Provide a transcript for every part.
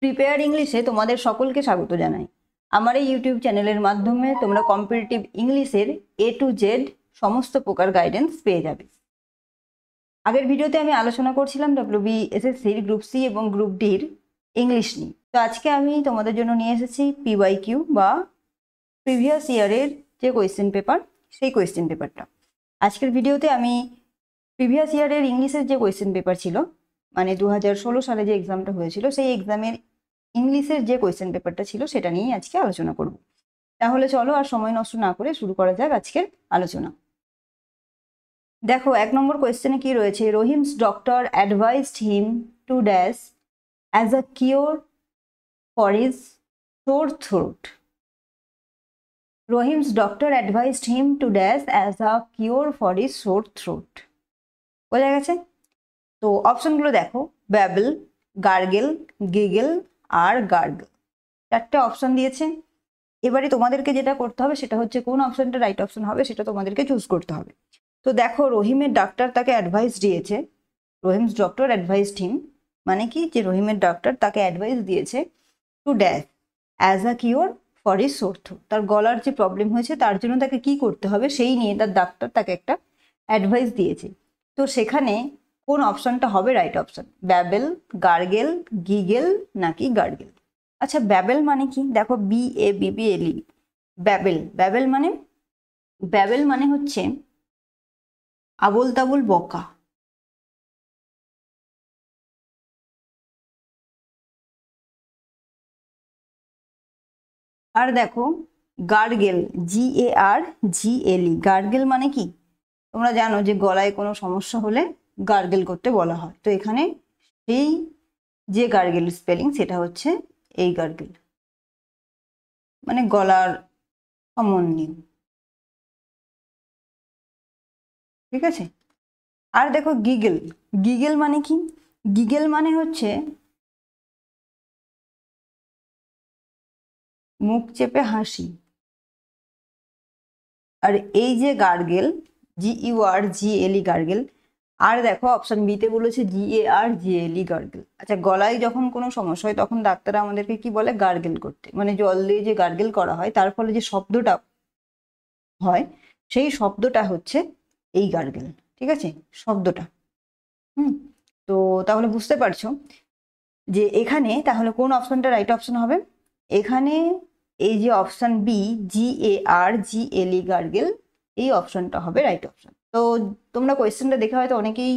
Prepare ইংলিশে তোমাদের সকলকে স্বাগত জানাই। আমার এই ইউটিউব চ্যানেলের মাধ্যমে তোমরা কম্পিটিটিভ ইংলিশের A to Z সমস্ত প্রকার গাইডেন্স পেয়ে যাবে। আগের ভিডিওতে আমি আলোচনা করছিলাম WBSSCর গ্রুপ সি এবং গ্রুপ ডির ইংলিশ নিয়ে। তো আজকে আমি তোমাদের জন্য নিয়ে এসেছি PYQ বা প্রিভিয়াস ইয়ারের যে কোয়েশ্চেন পেপার, সেই কোয়েশ্চেন পেপারটা। আজকের ভিডিওতে আমি প্রিভিয়াস ইয়ারের ইংলিশের যে কোয়েশ্চেন পেপার ছিল, মানে 2016 সালে যে এক্সামটা হয়েছিল, সেই এক্সামের ইংলিশের যে কোয়েশ্চেন পেপারটা ছিল সেটা নিয়েই আজকে আলোচনা করব। তাহলে চলো আর সময় নষ্ট না করে শুরু করা যাক আজকের আলোচনা। দেখো, 1 নম্বর কোয়েশ্চেনে কি রয়েছে? Rahim's doctor advised him to dash as a cure for his sore throat. Rahim's doctor advised him to dash as a cure for his sore throat. বোঝা গেছে? তো অপশনগুলো দেখো, ব্যাবল, গার্গেল, গিগেল আর গার্গল। 4টে অপশন দিয়েছে। এবারে তোমাদেরকে যেটা করতে হবে সেটা হচ্ছে কোন অপশনটা রাইট অপশন হবে সেটা তোমাদেরকে চুজ করতে হবে। তো দেখো, রহিমের ডাক্তার তাকে অ্যাডভাইস দিয়েছে, রহিমস ডক্টর অ্যাডভাইসড হিম, মানে কি যে রহিমের ডাক্তার তাকে অ্যাডভাইস দিয়েছে to dash as a cure for his sore throat. তার গলার যে প্রবলেম হয়েছে তার জন্য তাকে কি করতে হবে সেই নিয়ে তার ডাক্তার তাকে একটা অ্যাডভাইস দিয়েছে। তো সেখানে কোন অপশনটা হবে রাইট অপশন? ব্যাবেল, গার্গেল, গিগেল নাকি গার্গেল? আচ্ছা, ব্যাবেল মানে কি? দেখো, BABBLE, ব্যাবেল। ব্যাবেল মানে হচ্ছে আবোল তাবোল বকা। আর দেখো, গার্গেল, GARGLE, গার্গেল মানে কি? তোমরা জানো যে গলায় কোনো সমস্যা হলে গার্গেল করতে বলা হয়। তো এখানে সেই যে গার্গেল স্পেলিং সেটা হচ্ছে এই গার্গেল, মানে গলার সম্বন্ধীয়। ঠিক আছে? আর দেখো, গিগেল। গিগেল মানে কি? গিগেল মানে হচ্ছে মুখ চেপে হাসি। আর এই যে গার্গেল, GURGLE, গার্গেল। আর দেখো, অপশন বিতে বলেছে GARGLE, গার্গেল। আচ্ছা, গলায় যখন কোনো সমস্যা হয় তখন ডাক্তাররা আমাদেরকে কি বলে? গার্গেল করতে। মানে জল দিয়ে যে গার্গেল করা হয় তার ফলে যে শব্দটা হয় সেই শব্দটা হচ্ছে এই গার্গেল। ঠিক আছে? শব্দটা। তো তাহলে বুঝতে পারছো যে এখানে তাহলে কোন অপশনটা রাইট অপশন হবে? এখানে এই যে অপশন বি, GARGLE, গার্গেল, এই অপশনটা হবে রাইট অপশন। তো তোমরা কোয়েশ্চেনটা দেখে হয়তো অনেকেই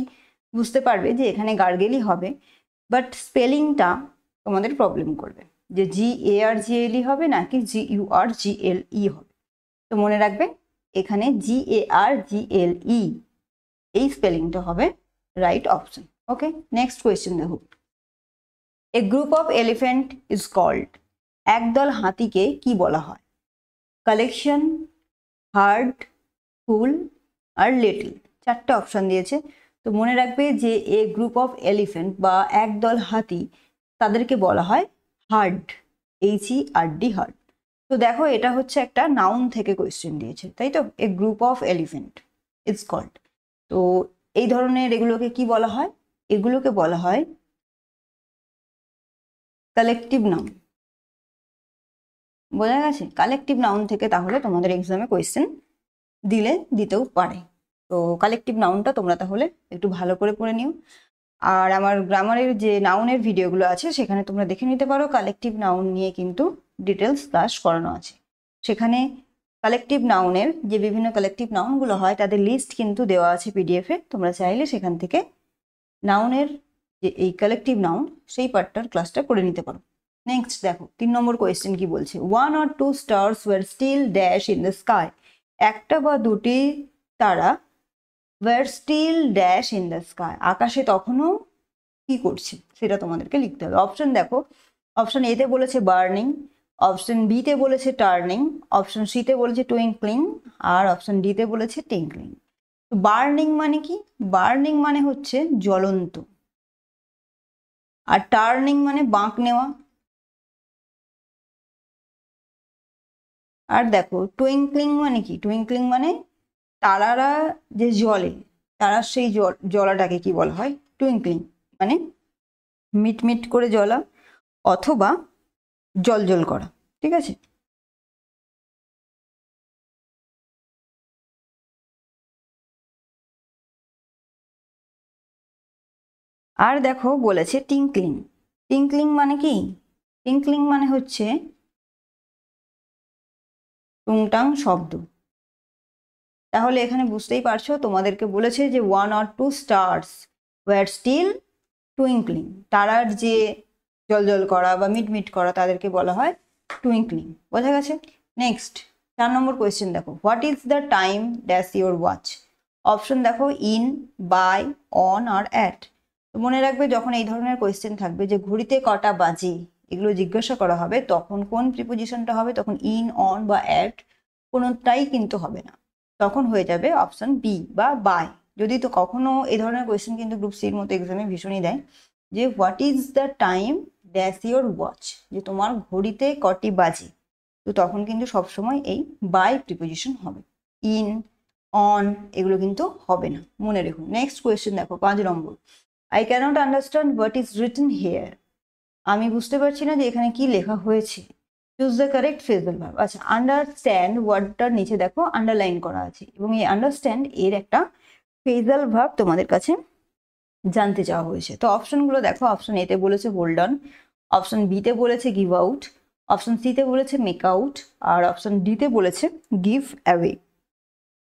বুঝতে পারবে যে এখানে গার্গেলই হবে, বাট স্পেলিংটা তোমাদের প্রবলেম করবে যে GARGLE হবে নাকি GURGLE হবে। তো মনে রাখবে, এখানে GARGLE এই স্পেলিংটা হবে right option. Okay, next question দেখো। A group of elephant is called. একদল হাতিকে কি বলা হয়? কালেকশন, হার্ড, ফুল আর লিটল। 4টে অপশন দিয়েছে। তো মনে রাখবে যে এ গ্রুপ অফ এলিফ্যান্ট বা একদল হাতি, তাদেরকে বলা হয় হার্ড, HERD, হার্ড। তো দেখো, এটা হচ্ছে একটা নাউন থেকে কোয়েশ্চেন দিয়েছে, তাই তো? A group of elephant is called. তো এই ধরনের এগুলোকে কি বলা হয়? এগুলোকে বলা হয় কালেকটিভ নাউন। বোঝা গেছে? কালেকটিভ নাউন থেকে তাহলে তোমাদের এক্সামে কোয়েশ্চেন দিতেও পারে। তো কালেকটিভ নাউনটা তোমরা তাহলে একটু ভালো করে পড়ে নিও। আর আমার গ্রামারের যে নাউনের ভিডিওগুলো আছে সেখানে তোমরা দেখে নিতে পারো। কালেকটিভ নাউন নিয়ে কিন্তু ডিটেলস ক্লাস করানো আছে। সেখানে কালেকটিভ নাউনের যে বিভিন্ন কালেকটিভ নাউনগুলো হয় তাদের লিস্ট কিন্তু দেওয়া আছে PDF-এ। তোমরা চাইলে সেখান থেকে নাউনের যে এই কালেকটিভ নাউন সেই পার্টটার ক্লাসটা করে নিতে পারো। নেক্সট দেখো, 3 নম্বর কোয়েশ্চেন কি বলছে? 1 or 2 stars were still dash in the sky. একটা বা দুটি তারা were still dash in the sky, আকাশে তখনও কি করছে সেটা তোমাদেরকে লিখতে হবে। অপশন দেখো, অপশন এতে বলেছে বার্নিং, অপশন বিতে বলেছে টার্নিং, অপশন সিতে বলেছে টুইঙ্কলিং আর অপশন ডিতে বলেছে টিঙ্কলিং। বার্নিং মানে কি? বার্নিং মানে হচ্ছে জ্বলন্ত, আর টার্নিং মানে বাঁক নেওয়া। আর দেখো, টুইঙ্কলিং মানে কি? টুইঙ্কলিং মানে তারারা যে জ্বলে, তারার সেই জ্বলাটাকে কি বলা হয়? টুইঙ্কলিং, মানে মিটমিট করে জ্বলা। অথবা জল করা, ঠিক আছে। আর দেখো বলেছে টিঙ্কলিং। টিঙ্কলিং মানে কি? টিঙ্কলিং মানে হচ্ছে টুংটাং শব্দ। তাহলে এখানে বুঝতেই পারছো, তোমাদেরকে বলেছে যে 1 or 2 stars were still twinkling. তারার যে জল করা বা মিট করা তাদেরকে বলা হয় টুইঙ্কলিং। বোঝা গেছে? নেক্সট 4 নম্বর কোয়েশ্চেন দেখো, what is the time dash your watch. Option দেখো ইন, বাই, অন আর অ্যাট। তো মনে রাখবে যখন এই ধরনের কোয়েশ্চেন থাকবে যে ঘড়িতে কটা বাজে এগুলো জিজ্ঞাসা করা হবে, তখন কোন প্রিপোজিশনটা হবে? তখন ইন, অন বা অ্যাট কোনোটাই কিন্তু হবে না, তখন হয়ে যাবে অপশন বি বা বাই। যদি তো কখনো এই ধরনের কোয়েশ্চেন কিন্তু গ্রুপ সির মতো এক্সামে ভীষণই দেয় যে what is the time dash your watch, যে তোমার ঘড়িতে কটি বাজে, তো তখন কিন্তু সবসময় এই বাই প্রিপোজিশন হবে, ইন, অন এগুলো কিন্তু হবে না, মনে রেখো। নেক্সট কোয়েশ্চেন দেখো 5 number, I cannot understand what is written here. আমি বুঝতে পারছি না যে এখানে কি লেখা হয়েছে। Choose the correct phrasal verb. আচ্ছা, আন্ডারস্ট্যান্ড ওয়ার্ডটার নিচে দেখো আন্ডারলাইন করা আছে, এবং এই আন্ডারস্ট্যান্ড এর একটা ফ্রেজাল ভার্ব তোমাদের কাছে জানতে চাওয়া হয়েছে। তো অপশনগুলো দেখো, অপশন এতে বলেছে হোল্ড অন, অপশন বিতে বলেছে গিভ আউট, অপশন সিতে বলেছে মেক আউট, আর অপশন ডিতে বলেছে গিভ অ্যাওয়ে।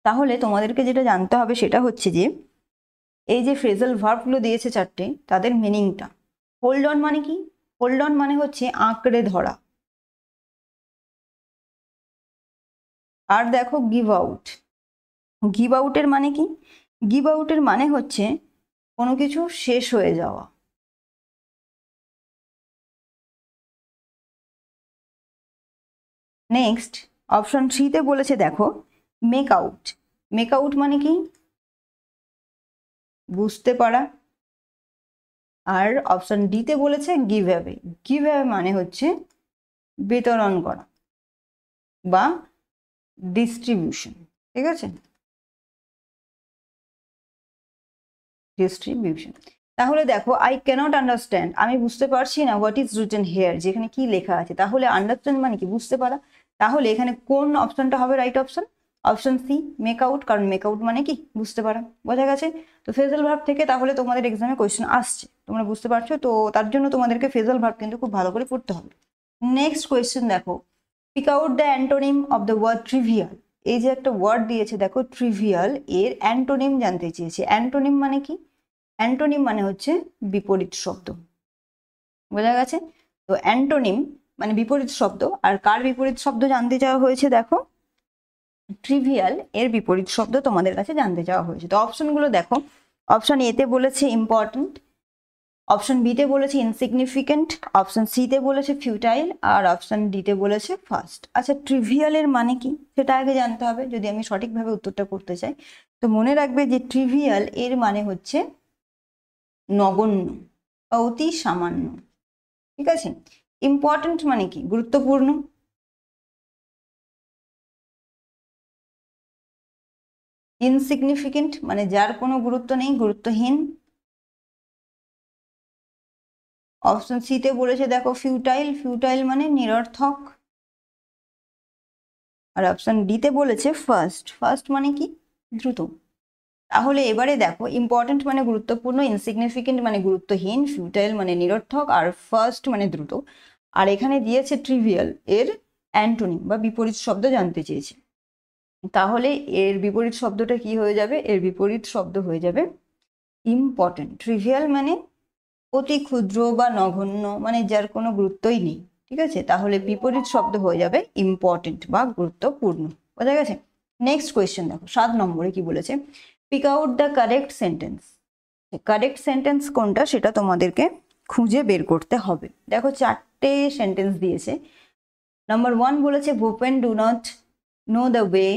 তাহলে তোমাদেরকে যেটা জানতে হবে সেটা হচ্ছে যে এই যে ফ্রেজাল ভার্বগুলো দিয়েছে 4টে, তাদের মিনিংটা। হোল্ড অন মানে কি? হোল্ড অন মানে হচ্ছে আঁকড়ে ধরা। আর দেখো গিভ আউট, গিভ আউটের মানে কি? গিভ আউটের মানে হচ্ছে কোনো কিছু শেষ হয়ে যাওয়া। নেক্সট অপশন থ্রিতে বলেছে দেখো মেক আউট। মেক আউট মানে কি? বুঝতে পারা। আর অপশন ডিতে বলেছে গিভ অ্যাওয়ে। গিভ অ্যাওয়ে মানে হচ্ছে বিতরণ করা বা ডিস্ট্রিবিউশন, ঠিক আছে, ডিস্ট্রিবিউশন। তাহলে দেখো আই ক্যানট আন্ডারস্ট্যান্ড, আমি বুঝতে পারছি না হোয়াট ইজ রিটেন হেয়ার, যেখানে কি লেখা আছে। তাহলে আন্ডারস্ট্যান্ড মানে কি? বুঝতে পারা। তাহলে এখানে কোন অপশনটা হবে right option? Option C make out, কারণ মেক আউট মানে কি? বুঝতে পারা। বোঝা গেছে? তো ফ্রেজাল ভার্ব থেকে তাহলে তোমাদের এক্সামে কোয়েশ্চেন আসছে, তোমরা বুঝতে পারছো। তো তার জন্য তোমাদেরকে ফ্রেজাল ভার্ব কিন্তু খুব ভালো করে পড়তে হবে। নেক্সট কোয়েশ্চেন দেখো, pick out the antonym of the word trivial. এই যে একটা ওয়ার্ড দিয়েছে দেখো ট্রিভিয়াল, এর অ্যান্টোনিম জানতে চেয়েছে। অ্যান্টোনিম মানে কি? অ্যান্টোনিম মানে হচ্ছে বিপরীত শব্দ। বোঝা গেছে? তো অ্যান্টোনিম মানে বিপরীত শব্দ। আর কার বিপরীত শব্দ জানতে চাওয়া হয়েছে? দেখো ট্রিভিয়াল এর বিপরীত শব্দ তোমাদের কাছে জানতে চাওয়া হয়েছে। তো অপশনগুলো দেখো, অপশন এতে বলেছে ইম্পর্টেন্ট, অপশন বিতে বলেছে ইনসিগনিফিকেন্ট, অপশন সিতে বলেছে ফিউটাইল, আর অপশন ডিতে বলেছে ফার্স্ট। আচ্ছা, ট্রিভিয়ালের মানে কি সেটা আগে জানতে হবে যদি আমি সঠিকভাবে উত্তরটা করতে চাই। তো মনে রাখবে যে ট্রিভিয়াল এর মানে হচ্ছে নগণ্য, অতি সামান্য, ঠিক আছে। ইম্পর্টেন্ট মানে কি? গুরুত্বপূর্ণ। ইনসিগনিফিকেন্ট মানে যার কোনো গুরুত্ব নেই, গুরুত্বহীন। অপশন সিতে বলেছে দেখো ফিউটাইল, ফিউটাইল মানে নিরর্থক। আর অপশন ডিতে বলেছে ফার্স্ট, ফার্স্ট মানে কি? দ্রুত। তাহলে এবারে দেখো ইম্পর্টেন্ট মানে গুরুত্বপূর্ণ, ইনসিগনিফিকেন্ট মানে গুরুত্বহীন, ফিউটাইল মানে নিরর্থক, আর ফার্স্ট মানে দ্রুত। আর এখানে দিয়েছে ট্রিভিয়াল এর অ্যান্টোনিম বা বিপরীত শব্দ জানতে চেয়েছে। তাহলে এর বিপরীত শব্দটা কি হয়ে যাবে? এর বিপরীত শব্দ হয়ে যাবে ইম্পর্টেন্ট। ট্রিভিয়াল মানে অতি ক্ষুদ্র বা নগণ্য, মানে যার কোনো গুরুত্বই নেই, ঠিক আছে। তাহলে বিপরীত শব্দ হয়ে যাবে ইম্পর্টেন্ট বা গুরুত্বপূর্ণ। বোঝা গেছে? নেক্সট কোয়েশ্চেন দেখো 7 নম্বরে কি বলেছে, pick out the correct sentence. Correct sentence কোনটা সেটা তোমাদেরকে খুঁজে বের করতে হবে। দেখো 4টে সেন্টেন্স দিয়েছে। নাম্বার 1 বলেছে Bhupen do not know the way.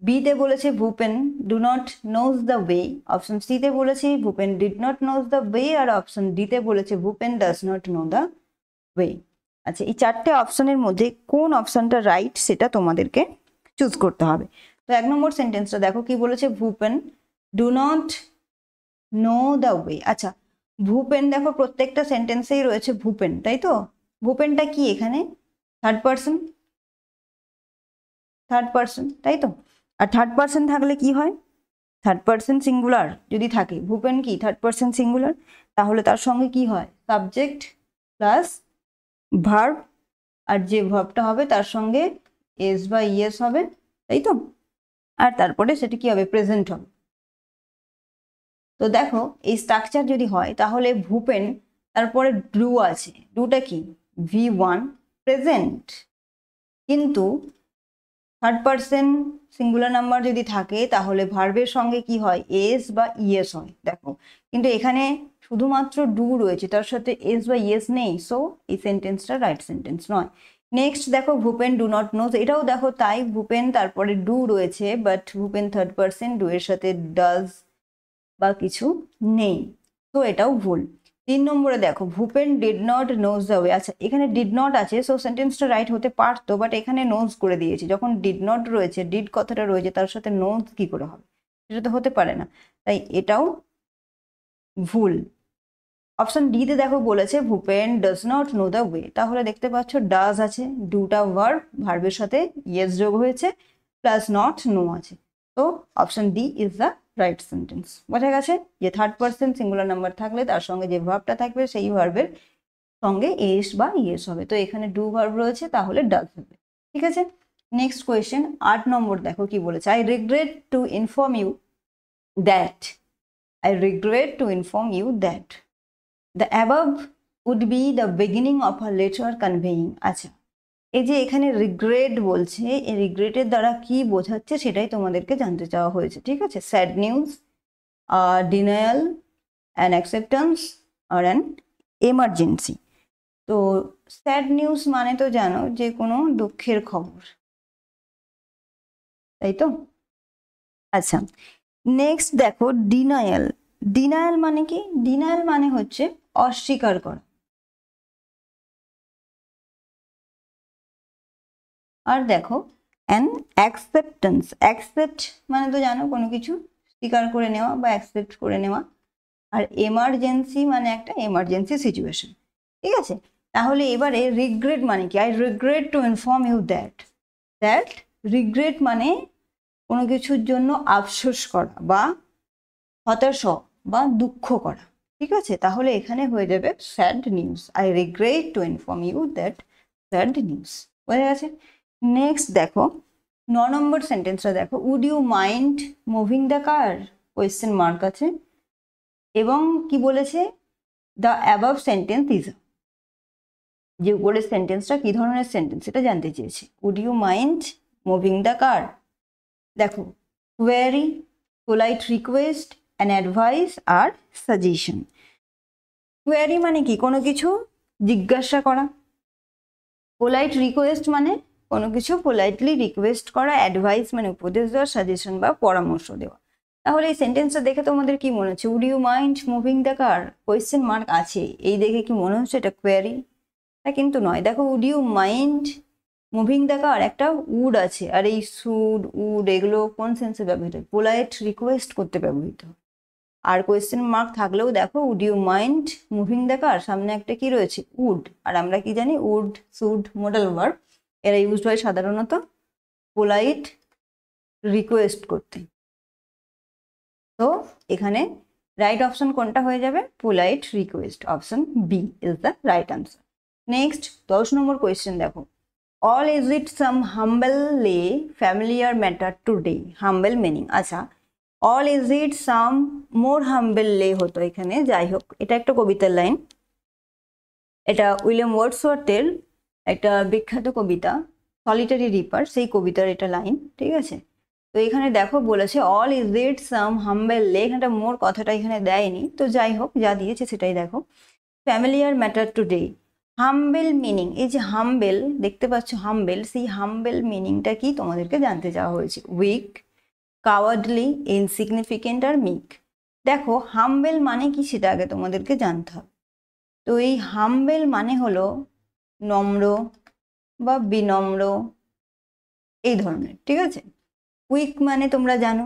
বিতে বলেছে Bhupen do not knows the way. Option সিতে বলেছে Bhupen did not knows the way. আর অপশন ডিতে বলেছে Bhupen does not know the way. আচ্ছা, এই 4টে অপশনের মধ্যে কোন অপশনটা রাইট সেটা তোমাদেরকে চুজ করতে হবে। তো 1 নম্বর সেন্টেন্সটা দেখো কি বলেছে, Bhupen do not know the way. আচ্ছা, ভূপেন দেখো প্রত্যেকটা সেন্টেন্সেই রয়েছে ভূপেন, তাই তো? ভূপেনটা কি এখানে? থার্ড পার্সন, থার্ড পার্সন, তাই তো? আর থার্ড পার্সন থাকলে কি হয়? থার্ড পার্সন সিঙ্গুলার যদি থাকে, ভূপেন কি থার্ড পার্সন সিঙ্গুলার, তাহলে তার সঙ্গে কি হয়? সাবজেক্ট প্লাস ভার্ব, আর যে ভার্বটা হবে তার সঙ্গে এস বা ইএস হবে, তাই তো? আর তারপরে সেটা কি হবে? প্রেজেন্ট হবে। তো দেখো এই স্ট্রাকচার যদি হয় তাহলে ভূপেন, তারপরে ডু আছে, ডুটা কি? V1 প্রেজেন্ট, কিন্তু থার্ড পার্সন সিঙ্গুলার নাম্বার যদি থাকে তাহলে ভার্বের সঙ্গে কি হয়? এস বা ইএস হয়। দেখো কিন্তু এখানে শুধুমাত্র ডু রয়েছে, তার সাথে এস বা ইএস নেই, সো এই সেন্টেন্সটা রাইট সেন্টেন্স নয়। নেক্সট দেখো ভূপেন ডু নট নোজ, এটাও দেখো তাই, ভূপেন তারপরে ডু রয়েছে, but Bhupen third person, do এর সাথে ডাজ বা কিছু নেই, তো এটাও ভুল। 3 নম্বরে দেখো Bhupen did not knows the way, আচ্ছা এখানে ডিড নট আছে, সো সেন্টেন্সটা রাইট হতে পারতো, বাট এখানে নোজ করে দিয়েছি। যখন ডিড নট রয়েছে, ডিড কথাটা রয়েছে, তার সাথে নোজ কি করে হবে? সেটা তো হতে পারে না, তাই এটাও ভুল। অপশন ডি তে দেখো বলেছে Bhupen does not know the way, তাহলে দেখতে পাচ্ছ ডাজ আছে, ডুটা ভার্ব, ভার্বের সাথে ইয়েস যোগ হয়েছে, প্লাস নট নো আছে, তো option D is the right sentence. বোঝা গেছে যে থার্ড পার্সন সিঙ্গুলার নাম্বার থাকলে তার সঙ্গে যে ভার্বটা থাকবে সেই ভার্বের সঙ্গে এস বা ইয়েস হবে, তো এখানে ডু ভার্ব রয়েছে তাহলে ডাজ হবে। ঠিক আছে, নেক্সট কোয়েশ্চেন 8 নম্বর দেখো কি বলেছে। I regret to inform you that, I regret to inform you that the above would be the beginning of a letter conveying, আচ্ছা এই যে এখানে রিগ্রেট বলছে, এই রিগ্রেটের দ্বারা কি বোঝাচ্ছে সেটাই তোমাদেরকে জানতে চাওয়া হয়েছে। ঠিক আছে, sad news, denial, an acceptance আর অ্যান এমার্জেন্সি। তো স্যাড নিউজ মানে তো জানো যে কোনো দুঃখের খবর, তাই তো? আচ্ছা নেক্সট দেখো ডিনায়াল, ডিনায়াল মানে কি? ডিনায়াল মানে হচ্ছে অস্বীকার করা। আর দেখো অ্যান অ্যাকসেপ্টেন্স, অ্যাকসেপ্ট মানে তো জানো কোনো কিছু স্বীকার করে নেওয়া বা অ্যাকসেপ্ট করে নেওয়া, আর এমার্জেন্সি মানে একটা এমার্জেন্সি সিচুয়েশন। ঠিক আছে, তাহলে এবারে রিগ্রেট মানে কি? I regret to inform you that, that regret মানে কোনো কিছুর জন্য আফসোস করা বা হতাশ বা দুঃখ করা। ঠিক আছে, তাহলে এখানে হয়ে যাবে sad news, I regret to inform you that sad news. বোঝা গেছে? নেক্সট দেখো 9 নম্বর সেন্টেন্সটা দেখো, would you mind moving the car, question mark আছে, এবং কি বলেছে? দ্য অ্যাবাভ সেন্টেন্স ইজ, যে উপরের সেন্টেন্সটা কি ধরনের সেন্টেন্স এটা জানতে চেয়েছে। Would you mind moving the car, দেখো query, polite request, an advice আর সাজেশন। কোয়েরি মানে কি? কোনো কিছু জিজ্ঞাসা করা, পোলাইট রিকোয়েস্ট মানে কোনো কিছু পোলাইটলি রিকোয়েস্ট করা, অ্যাডভাইস মানে উপদেশ দেওয়া, সাজেশন বা পরামর্শ দেওয়া। তাহলে এই সেন্টেন্সটা দেখে তোমাদের কি মনে হচ্ছে? Would you mind moving the car, question mark আছে, এই দেখে কি মনে হচ্ছে এটা কোয়েরি? তা কিন্তু নয়। দেখো would you mind moving the car, একটা উড আছে, আর এই শুড উড এগুলো কোন সেন্সে ব্যবহৃত হয়? পোলাইট রিকোয়েস্ট করতে ব্যবহৃত হয়। আর কোয়েশ্চেন মার্ক থাকলেও দেখো would you mind moving the car, সামনে একটা কি রয়েছে? উড, আর আমরা কি জানি? উড, শুড, মডাল ভার্ব, এরা ইউজড হয় সাধারণত পোলাইট রিকোয়েস্ট করতে। তো এখানে রাইট অপশন কোনটা হয়ে যাবে? Polite request, option B is the right answer. Next 10 number question দেখো, all is it some humbly familiar matter today, humble meaning, আচ্ছা all is it some more humbly হতো এখানে, যাই হোক এটা একটা কবিতার লাইন, এটা উইলিয়াম ওয়ার্ডসওয়ার্থের একটা বিখ্যাত কবিতা সলিটারি রিপার, সেই কবিতার এটা লাইন। ঠিক আছে, তো এখানে দেখো বলেছে অল ইজ ইট সাম হাম্বল লে, এখানটা মোর কথাটা এখানে দেয়নি, তো যাই হোক যা দিয়েছে সেটাই দেখো। Familiar matter today, humble meaning, এই যে হাম্বেল দেখতে পাচ্ছ হাম্বেল, সেই হাম্বেল মিনিংটা কি তোমাদেরকে জানতে চাওয়া হয়েছে। উইক, কাওয়ার্ডলি, ইনসিগনিফিকেন্ট আর মিক। দেখো হাম্বেল মানে কি সেটা আগে তোমাদেরকে জানতে হবে। তো এই হাম্বেল মানে হলো নম্র বা বিনম্র এই ধরনের। ঠিক আছে, উইক মানে তোমরা জানো,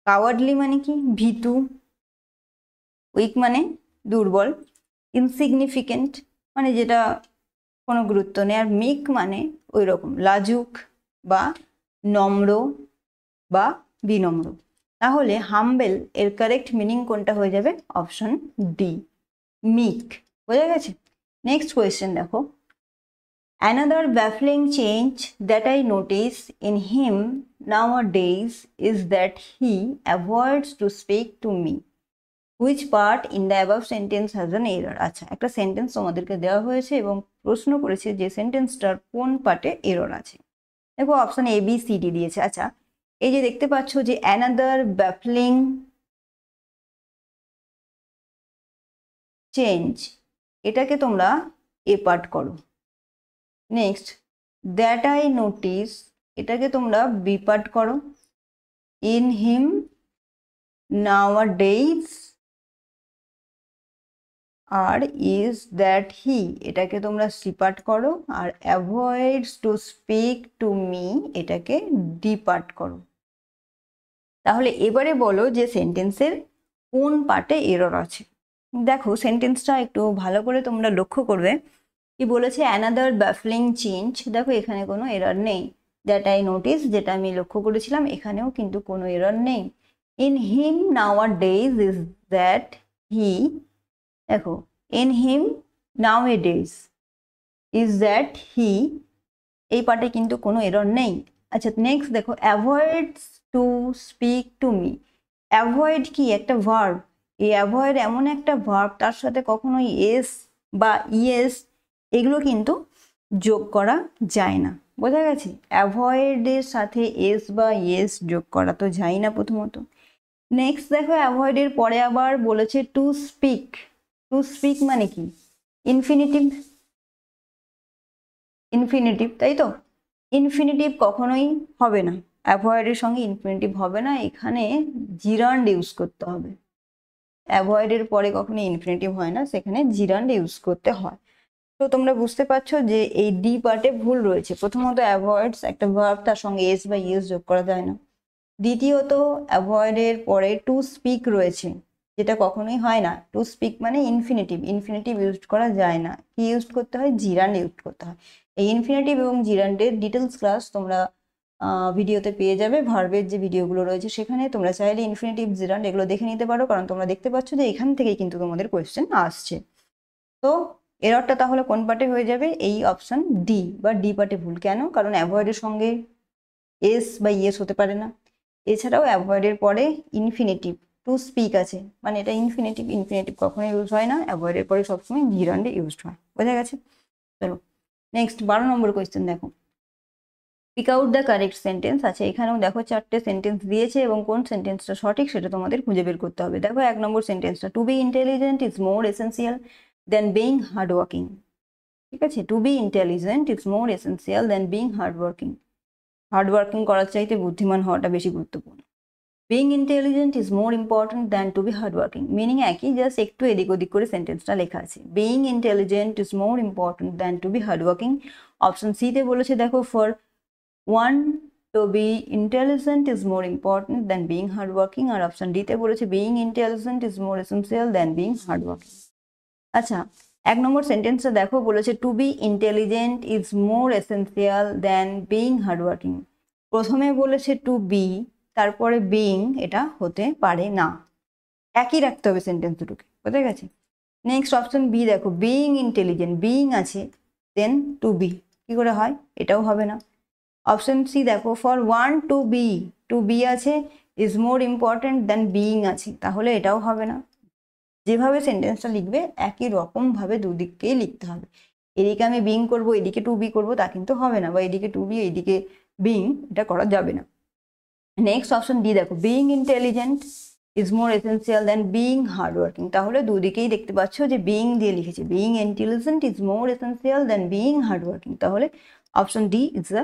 কাওয়ার্ডলি মানে কি? ভীতু, উইক মানে দুর্বল, ইনসিগনিফিকেন্ট মানে যেটা কোনো গুরুত্ব নেই, আর মিক মানে ওই রকম লাজুক বা নম্র বা বিনম্র। তাহলে হাম্বেল এর কারেক্ট মিনিং কোনটা হয়ে যাবে? অপশন ডি, মিক। বোঝা গেছে? নেক্সট কোয়েশ্চেন দেখো, another baffling change that I notice in him nowadays is that he avoids to speak to me. Which part in the above sentence has an error? আচ্ছা, একটা sentence তোমাদেরকে দেওয়া হয়েছে এবং প্রশ্ন করেছে যে সেন্টেন্সটার কোন পার্টে এরর আছে। দেখো option A B C D দিয়েছে। আচ্ছা, এই যে দেখতে পাচ্ছ যে অ্যানাদার ব্যাফলিং চেঞ্জ, এটাকে তোমরা এ পার্ট করো। নেক্সট দ্যাট আই নোটিস, এটাকে তোমরা বি পার্ট করো। ইন হিম নাওয়াডেইজ আর ইজ দ্যাট হি, এটাকে তোমরা সি পার্ট করো। আর avoids to speak to me, এটাকে ডি পার্ট করো। তাহলে এবারে বলো যে সেন্টেন্সের কোন পার্টে এরর আছে। দেখো সেন্টেন্সটা একটু ভালো করে তোমরা লক্ষ্য করবে। কি বলেছে? অ্যানাদার ব্যাফলিং চেঞ্জ, দেখো এখানে কোনো এরর নেই। দ্যাট আই নোটিস, যেটা আমি লক্ষ্য করেছিলাম, এখানেও কিন্তু কোনো এরর নেই। In him nowadays is that he, দেখো in him nowadays is that he, এই পার্টে কিন্তু কোনো এরর নেই। আচ্ছা নেক্সট দেখো avoids to speak to me. Avoid কি? একটা ভার্ব। এই অ্যাভয়েড এমন একটা ভার্ব, তার সাথে কখনোই এস বা ইএস এগুলো কিন্তু যোগ করা যায় না। বোঝা গেছে? অ্যাভয়েডের সাথে এস বা ইএস যোগ করা তো যায় না প্রথমত। নেক্সট দেখো অ্যাভয়েডের পরে আবার বলেছে টু স্পিক। টু স্পিক মানে কি? ইনফিনিটিভ, ইনফিনিটিভ, তাই তো? ইনফিনিটিভ কখনোই হবে না, অ্যাভয়েডের সঙ্গে ইনফিনিটিভ হবে না, এখানে জিরান্ড ইউজ করতে হবে। অ্যাভয়েডের পরে কখনো ইনফিনিটিভ হয় না, সেখানে জিরান্ড ইউজ করতে হয়। তো তোমরা বুঝতে পারছো যে এই ডি পার্টে ভুল রয়েছে। প্রথমত অ্যাভয়েডস একটা ভার্ব, তার সঙ্গে এস বা ইএস যোগ করা যায় না। দ্বিতীয়ত অ্যাভয়েডের পরে টু স্পিক রয়েছে, যেটা কখনোই হয় না। টু স্পিক মানে ইনফিনিটিভ, ইনফিনিটিভ ইউজ করা যায় না। কি ইউজ করতে হয়? জিরান্ড ইউজ করতে হয়। এই ইনফিনিটিভ এবং জিরান্ডের ডিটেলস ক্লাস তোমরা ভিডিওতে পেয়ে যাবে, ভার্বের যে ভিডিওগুলো রয়েছে সেখানে। তোমরা চাইলে ইনফিনিটিভ, জিরান্ড এগুলো দেখে নিতে পারো, কারণ তোমরা দেখতে পাচ্ছ যে এখান থেকেই কিন্তু তোমাদের কোয়েশ্চেন আসছে। তো এররটা তাহলে কোন পার্টে হয়ে যাবে? এই অপশন ডি বা ডি পার্টে ভুল। কেন? কারণ অ্যাভয়েডের সঙ্গে এস বা ইএস হতে পারে না। এছাড়াও অ্যাভয়েডের পরে ইনফিনিটিভ টু স্পিক আছে, মানে এটা ইনফিনিটিভ, ইনফিনিটিভ কখনো ইউজ হয় না। অ্যাভয়েডের পরে সবসময় জিরান্ডে ইউজড হয়। বোঝা গেছে? চলো নেক্সট 12 নম্বর কোয়েশ্চেন দেখো, pick out the correct sentence. আছে এখানেও দেখো 4টে সেন্টেন্স দিয়েছে এবং কোন সেন্টেন্সটা সঠিক সেটা তোমাদের খুঁজে বের করতে হবে। দেখো 1 নম্বর সেন্টেন্সটা, to be intelligent is more essential then being hard working. ঠিক আছে? To be intelligent is more essential then being hard working. Hard working করার চাইতে বুদ্ধিমান হওয়াটা বেশি গুরুত্বপূর্ণ। Being intelligent is more important than to be hard working. Meaning একই, just একটু এদিক ওদিক করে সেন্টেন্সটা লেখা আছে। Being intelligent is more important than to be hard working. Option সিতে বলেছে দেখো for one to be intelligent is more important than being hard working. আর অপশন ডিতে বলেছে being intelligent is more essential than being hard working. আচ্ছা 1 number সেন্টেন্সটা দেখো, বলেছে to be intelligent is more essential than being hard working. প্রথমে বলেছে to B, তারপরে বিং, এটা হতে পারে না। একই রাখতে হবে সেন্টেন্স দুটোকে। বুঝে গেছে? নেক্সট অপশন বি দেখো, বিং ইন্টেলিজেন্ট, বিং আছে দেন টু বি, কি করে হয়? এটাও হবে না। অপশন সি দেখো, ফর ওয়ান টু বি আছে, is more important then being আছে, তাহলে এটাও হবে না। যেভাবে সেন্টেন্সটা লিখবে একই রকমভাবে দুদিককেই লিখতে হবে। এদিকে আমি বিং করবো, এদিকে টু বি করবো, তা কিন্তু হবে না। বা এদিকে টু বি, এদিকে বিং, এটা করা যাবে না। নেক্সট অপশন ডি দেখো, being intelligent is more essential then being hard working. তাহলে দুদিকেই দেখতে পাচ্ছ যে বিং দিয়ে লিখেছে, being intelligent is more essential then being hard working. তাহলে option D is the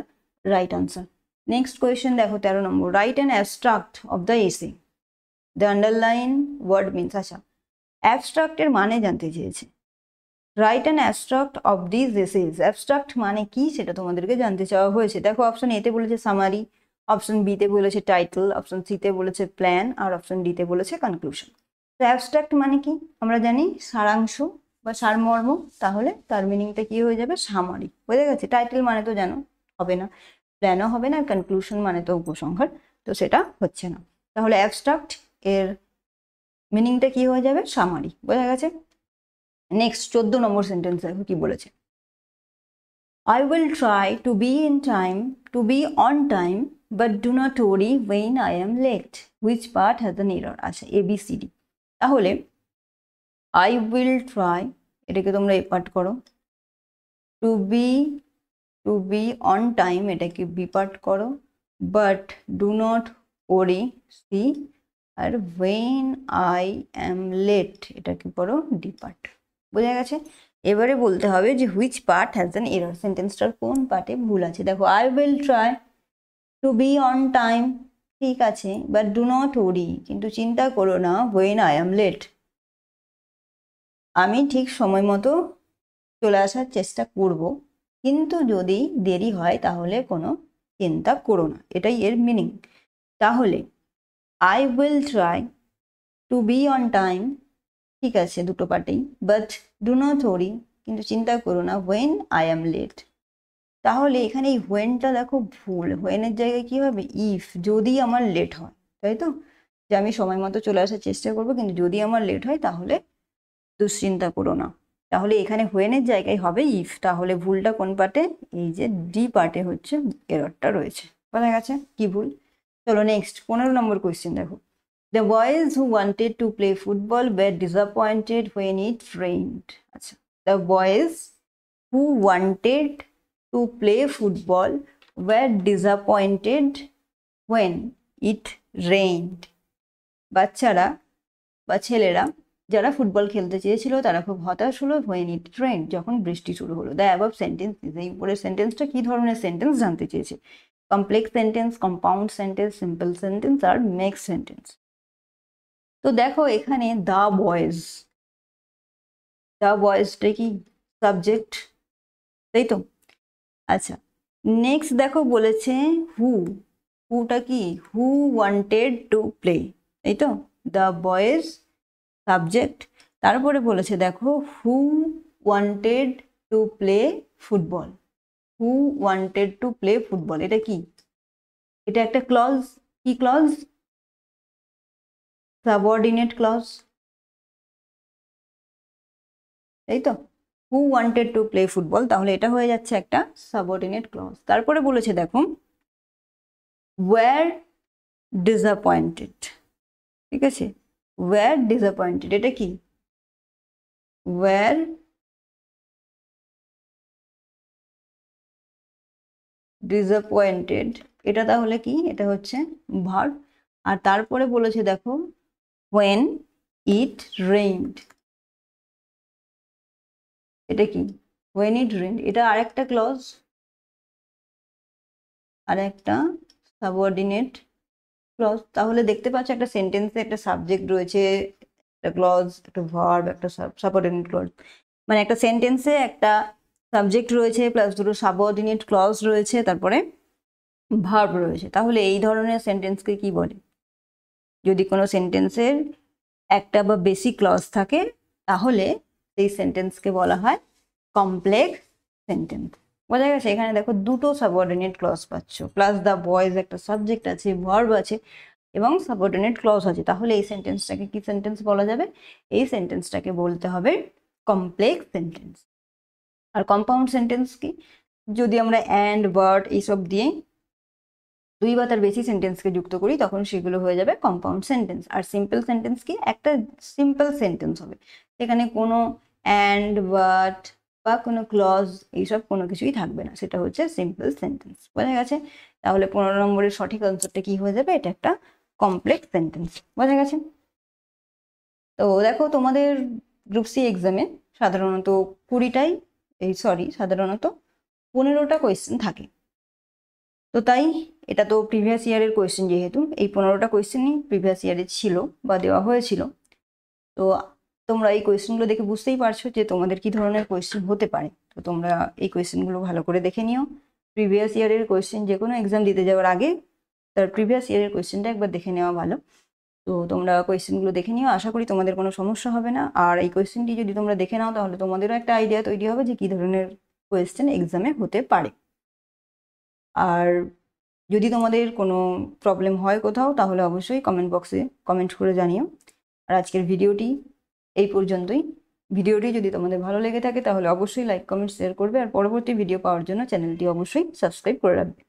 right answer. Next question দেখো 13 number, write an abstract of the essay. The underline word means. আচ্ছা অ্যাবস্ট্রাক্টের মানে জানতে চেয়েছে। Write an abstract of this essays. Abstract মানে কি সেটা তোমাদেরকে জানতে চাওয়া হয়েছে। দেখো অপশন এতে বলেছে সামারি, অপশন বিতে বলেছে টাইটেল, অপশন সিতে বলেছে প্ল্যান, আর অপশন ডিতে বলেছে কনক্লুশন। তো অ্যাবস্ট্রাক্ট মানে কি আমরা জানি সারাংশ বা সারমর্ম, তাহলে তার মিনিংটা কি হয়ে যাবে সামারি। বুঝে গেছে? টাইটেল মানে তো জানো হবে না, প্ল্যানও হবে না, কনক্লুশন মানে তো উপসংহার, তো সেটা হচ্ছে না। তাহলে অ্যাবস্ট্রাক্ট এর মিনিংটা কি হয়ে যাবে সামারি। বোঝা গেছে? নেক্সট 14 নম্বর সেন্টেন্স দেখো কি বলেছে। I will try to be in time, to be on time, but do not worry when I am late. Which part has an error? আচ্ছা, ABCD। তাহলে I will try, এটাকে তোমরা এই পার্ট করো। To be on time, এটাকে B part করো। But do not worry, C. আর when I am late, এটাকে পড়ো ডি পার্ট। বোঝা গেছে? এবারে বলতে হবে যে which part has an error, সেন্টেন্সটার কোন পার্টে ভুল আছে। দেখো I will try to be on time, ঠিক আছে, বাট ডু নট ওরি, কিন্তু চিন্তা করো না, হোয়েন আই অ্যাম লেট, আমি ঠিক সময় মতো চলে আসার চেষ্টা করব, কিন্তু যদি দেরি হয় তাহলে কোনো চিন্তা করো না, এটাই এর মিনিং। তাহলে I will try to be on time, ঠিক আছে দুটো পার্টেই, বাট ডু নট ওরি, কিন্তু চিন্তা করো না, হোয়েন আই অ্যাম লেট। তাহলে এখানে এই হোয়েনটা দেখো ভুল, হোয়েনের জায়গায় কি হবে ইফ, যদি আমার লেট হয়, তাই তো, যে আমি সময় মতো চলে আসার চেষ্টা করবো, কিন্তু যদি আমার লেট হয় তাহলে দুশ্চিন্তা করো না। তাহলে এখানে হোয়েনের জায়গায় হবে ইফ। তাহলে ভুলটা কোন পার্টে? এই যে ডি পার্টে হচ্ছে এররটা রয়েছে। বোঝা গেছে কি ভুল? চলো নেক্সট 15 নম্বর কোয়েশ্চেন দেখো। The boys who wanted to play football were disappointed when it rained. আচ্ছা, the boys who wanted to play football were disappointed when it rained. বাচ্চারা বা ছেলেরা যারা ফুটবল খেলতে চেয়েছিল তারা খুব হতাশ হলো when it rained, যখন বৃষ্টি শুরু হলো। The above sentence, এই উপরের সেন্টেন্সটা কি ধরনের সেন্টেন্স জানতে চেয়েছে? Complex sentence, compound sentence, simple sentence আর মিক্স সেন্টেন্স। তো দেখো এখানে দ্য বয়েজটা কি সাবজেক্ট, তাই তো? আচ্ছা, নেক্সট দেখো বলেছে হুটা কি হু ওয়ান্টেড টু প্লে, এই তো, দ্য বয়েজ সাবজেক্ট। তারপরে বলেছে দেখো হু wanted to play football, who wanted to play football, এটা কি? এটা একটা ক্লজ, কি ক্লজ? সাবঅর্ডিনেট ক্লজ, তাই তো, হু ওয়ান্টেড টু প্লে ফুটবল, তাহলে এটা হয়ে যাচ্ছে একটা সাবঅর্ডিনেট ক্লজ। তারপরে বলেছে দেখো ওয়্যার ডিসঅ্যাপয়েন্টেড, ঠিক আছে, ওয়্যার ডিসঅ্যাপয়েন্টেড, এটা কি? ওয়্যার ডিসঅ্যাপয়েন্টেড, এটা তাহলে কি? এটা হচ্ছে ভার্ব। আর তারপরে বলেছে দেখো when it rained, এটা কি? when it rained, এটা আরেকটা ক্লজ, আরেকটা সাবঅর্ডিনেট ক্লজ। তাহলে দেখতে পাচ্ছ একটা সেন্টেন্সে একটা সাবজেক্ট রয়েছে, একটা ক্লজ, একটা ভার্ব, একটা সাবঅর্ডিনেট ক্লজ, মানে একটা সেন্টেন্সে একটা সাবজেক্ট রয়েছে প্লাস দুটো সাবঅর্ডিনেট ক্লজ রয়েছে, তারপরে ভার্ব রয়েছে। তাহলে এই ধরনের সেন্টেন্সকে কি বলে? যদি কোনো সেন্টেন্সের একটা বা বেশি ক্লজ থাকে তাহলে সেই সেন্টেন্সকে বলা হয় কমপ্লেক্স সেন্টেন্স। বোঝা গেছে? এখানে দেখো দুটো সাবঅর্ডিনেট ক্লজ পাচ্ছ, প্লাস দ্য বয়েজ একটা সাবজেক্ট আছে, ভার্ব আছে এবং সাবঅর্ডিনেট ক্লজ আছে। তাহলে এই সেন্টেন্সটাকে কি সেন্টেন্স বলা যাবে? এই সেন্টেন্সটাকে বলতে হবে কমপ্লেক্স সেন্টেন্স। আর কম্পাউন্ড সেন্টেন্স কি? যদি আমরা অ্যান্ড, বাট এইসব দিয়ে দুই বা তার বেশি সেন্টেন্সকে যুক্ত করি তখন সেগুলো হয়ে যাবে কম্পাউন্ড সেন্টেন্স। আর সিম্পল সেন্টেন্স কি? একটা সিম্পল সেন্টেন্স হবে, সেখানে কোনো অ্যান্ড, বাট বা কোনো ক্লজ এইসব কোনো কিছুই থাকবে না, সেটা হচ্ছে সিম্পল সেন্টেন্স। বোঝা গেছে? তাহলে 15 নম্বরের সঠিক আনসারটা কি হয়ে যাবে? এটা একটা কমপ্লেক্স সেন্টেন্স। বোঝা গেছে? তো দেখো তোমাদের গ্রুপ সি এক্সামে সাধারণত 15টা কোয়েশ্চেন থাকে। তো তাই এটা তো প্রিভিয়াস ইয়ারের কোয়েশ্চেন, যেহেতু এই 15টা কোয়েশ্চেনই প্রিভিয়াস ইয়ারে ছিল বা দেওয়া হয়েছিল, তো তোমরা এই কোয়েশ্চেনগুলো দেখে বুঝতেই পারছো যে তোমাদের কি ধরনের কোয়েশ্চেন হতে পারে। তো তোমরা এই কোয়েশ্চেনগুলো ভালো করে দেখে নিও। প্রিভিয়াস ইয়ারের কোয়েশ্চেন যে কোনো এক্সাম দিতে যাওয়ার আগে তার প্রিভিয়াস ইয়ারের কোয়েশ্চেনটা একবার দেখে নেওয়া ভালো। তো তোমরা কোয়েশ্চেনগুলো দেখে নিও, আশা করি তোমাদের কোনো সমস্যা হবে না। আর এই কোয়েশ্চেনটি যদি তোমরা দেখে নাও তাহলে তোমাদেরও একটা আইডিয়া তৈরি হবে যে কী ধরনের কোয়েশ্চেন এক্সামে হতে পারে। আর যদি তোমাদের কোনো প্রবলেম হয় কোথাও তাহলে অবশ্যই কমেন্ট বক্সে কমেন্ট করে জানিও। আর আজকের ভিডিওটি এই পর্যন্তই। ভিডিওটি যদি তোমাদের ভালো লেগে থাকে তাহলে অবশ্যই লাইক কমেন্ট শেয়ার করবে, আর পরবর্তী ভিডিও পাওয়ার জন্য চ্যানেলটি অবশ্যই সাবস্ক্রাইব করে রাখবে।